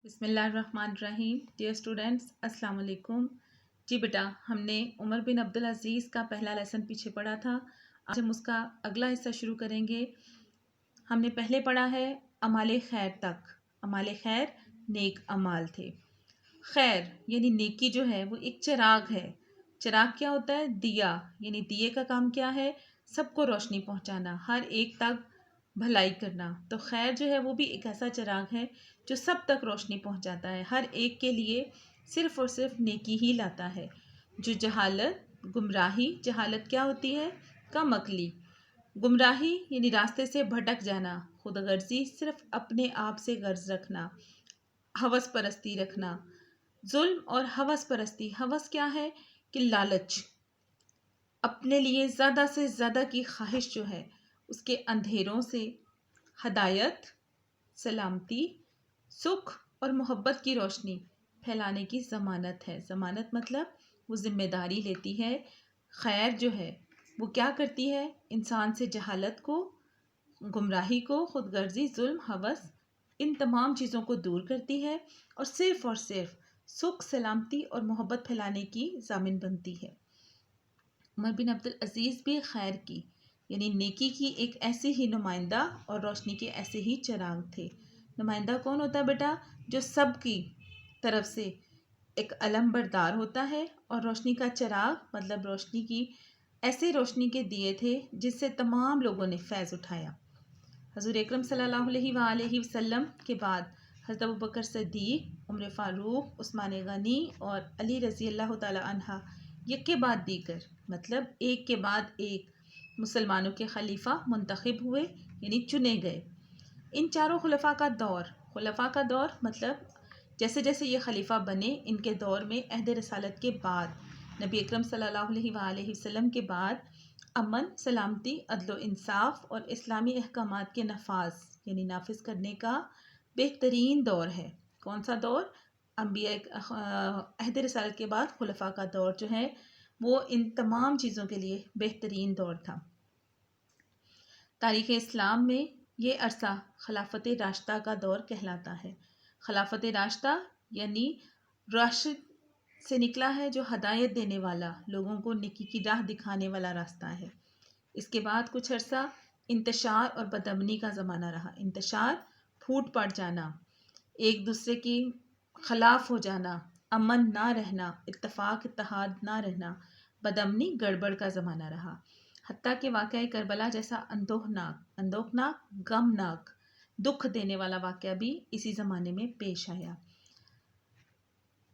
बिस्मिल्लाहिर्रहमानिर्रहीम। Dear students, अस्सलाम वालेकुम। जी बेटा, हमने उमर बिन अब्दुल अज़ीज़ का पहला लेसन पीछे पढ़ा था। आज हम उसका अगला हिस्सा शुरू करेंगे। हमने पहले पढ़ा है अमाले खैर तक। अमाले खैर नेक अमाल थे। खैर यानी नेकी जो है वो एक चिराग है। चिराग क्या होता है? दिया। यानी दिए का काम क्या है? सबको रोशनी पहुंचाना, हर एक तक भलाई करना। तो खैर जो है वो भी एक ऐसा चिराग है जो सब तक रोशनी पहुंचाता है, हर एक के लिए सिर्फ़ और सिर्फ नेकी ही लाता है। जो जहालत, गुमराही, जहालत क्या होती है? कम अक्ली। गुमराही यानी रास्ते से भटक जाना, खुद गर्जी, सिर्फ अपने आप से गर्ज रखना, हवस परस्ती रखना। जुल्म और हवस परस्ती, हवस क्या है कि लालच, अपने लिए ज़्यादा से ज़्यादा की ख्वाहिश जो है उसके अंधेरों से हदायत, सलामती, सुख और मोहब्बत की रोशनी फैलाने की ज़मानत है। ज़मानत मतलब वो ज़िम्मेदारी लेती है। खैर जो है वो क्या करती है? इंसान से जहालत को, गुमराही को, खुदगर्जी, जुल्म, हवस, इन तमाम चीज़ों को दूर करती है और सिर्फ सुख, सलामती और मोहब्बत फैलाने की ज़ामिन बनती है। उमर बिन अब्दुल अज़ीज़ भी खैर की यानी नेकी की एक ऐसी ही नुमाइंदा और रोशनी के ऐसे ही चिराग थे। नुमाइंदा कौन होता है बेटा? जो सब की तरफ से एक अलम बरदार होता है, और रोशनी का चिराग मतलब रोशनी की ऐसे रोशनी के दिए थे जिससे तमाम लोगों ने फैज़ उठाया। हज़ूर अकरम सल्लल्लाहु अलैहि वसल्लम के बाद हज़रत अबू बकर सिद्दीक़, उमर फ़ारूक, उस्मान गनी और अली रज़ी अल्लाह तआला अन्हा यके बाद दीगर मतलब एक के बाद एक मुसलमानों के खलीफा मुंतखब हुए यानी चुने गए। इन चारों खुलफा का दौर मतलब जैसे जैसे ये खलीफा बने, इनके दौर में अहद रसालत के बाद, नबी अकरम सल्लल्लाहु अलैहि वसल्लम के बाद अमन, सलामती, अदलो इंसाफ और इस्लामी अहकामात के नफाज यानी नाफिज करने का बेहतरीन दौर है। कौन सा दौर? अंबिया अहद रसालत के बाद खुलफा का दौर जो है वो इन तमाम चीज़ों के लिए बेहतरीन दौर था। तारीख़ इस्लाम में ये अरसा खिलाफत राशिदा का दौर कहलाता है। खिलाफत राशिदा यानी राशिद से निकला है जो हदायत देने वाला, लोगों को नेकी की राह दिखाने वाला रास्ता है। इसके बाद कुछ अरसा इंतशार और बदअमनी का ज़माना रहा। इंतशार फूट पड़ जाना, एक दूसरे की खिलाफ हो जाना, अमन ना रहना, इत्तफाक इत्तेहाद ना रहना, बदअमनी, गड़बड़ का ज़माना रहा। हत्ता के वाक़या करबला जैसा अंदोखनाक, गमनाक, दुख देने वाला वाक़या भी इसी ज़माने में पेश आया।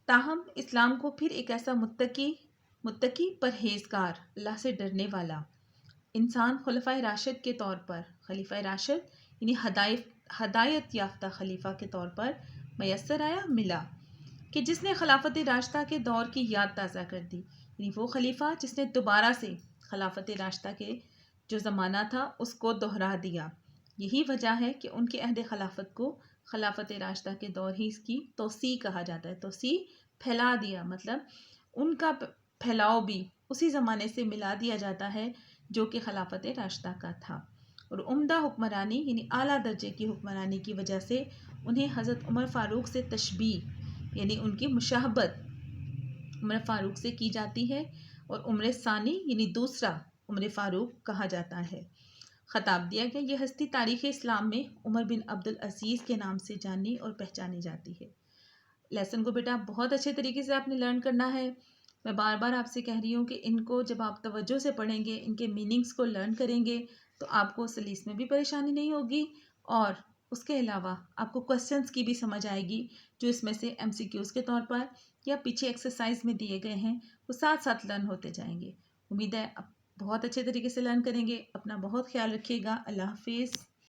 ताहम इस्लाम को फिर एक ऐसा मुत्तकी परहेज़गार, अल्लाह से डरने वाला इंसान खुलफ़ाए राशिद के तौर पर, खलीफा राशिद यानी हदायत याफ्ता खलीफा के तौर पर मैसर आया, मिला, कि जिसने खिलाफत राशिदा के दौर की याद ताज़ा कर दी। यानी वो खलीफा जिसने दोबारा से खिलाफत राशिदा के जो ज़माना था उसको दोहरा दिया। यही वजह है कि उनके अहद खिलाफत को खिलाफत राशिदा के दौर ही इसकी तोसी कहा जाता है। तोसी फैला दिया मतलब उनका फैलाव भी उसी ज़माने से मिला दिया जाता है जो कि खिलाफत राशिदा का था। और उम्दा हुक्मरानी यानी आला दर्जे की हुक्मरानी की वजह से उन्हें हज़रत उमर फ़ारूक से तशबीह यानी उनकी मुशाहबत उमर फ़ारूक से की जाती है, और उम्र सानी यानी दूसरा उमर फ़ारूक कहा जाता है। ख़ताब दिया गया ये हस्ती तारीख़ इस्लाम में उमर बिन अब्दुल अज़ीज़ के नाम से जानी और पहचानी जाती है। लेसन को बेटा बहुत अच्छे तरीके से आपने लर्न करना है। मैं बार बार आपसे कह रही हूँ कि इनको जब आप तवज्जो से पढ़ेंगे, इनके मीनिंग्स को लर्न करेंगे, तो आपको सलीस में भी परेशानी नहीं होगी, और उसके अलावा आपको क्वेश्चंस की भी समझ आएगी जो इसमें से MCQs के तौर पर या पीछे एक्सरसाइज में दिए गए हैं, वो साथ साथ लर्न होते जाएंगे। उम्मीद है आप बहुत अच्छे तरीके से लर्न करेंगे। अपना बहुत ख्याल रखिएगा। अल्लाह हाफिज़।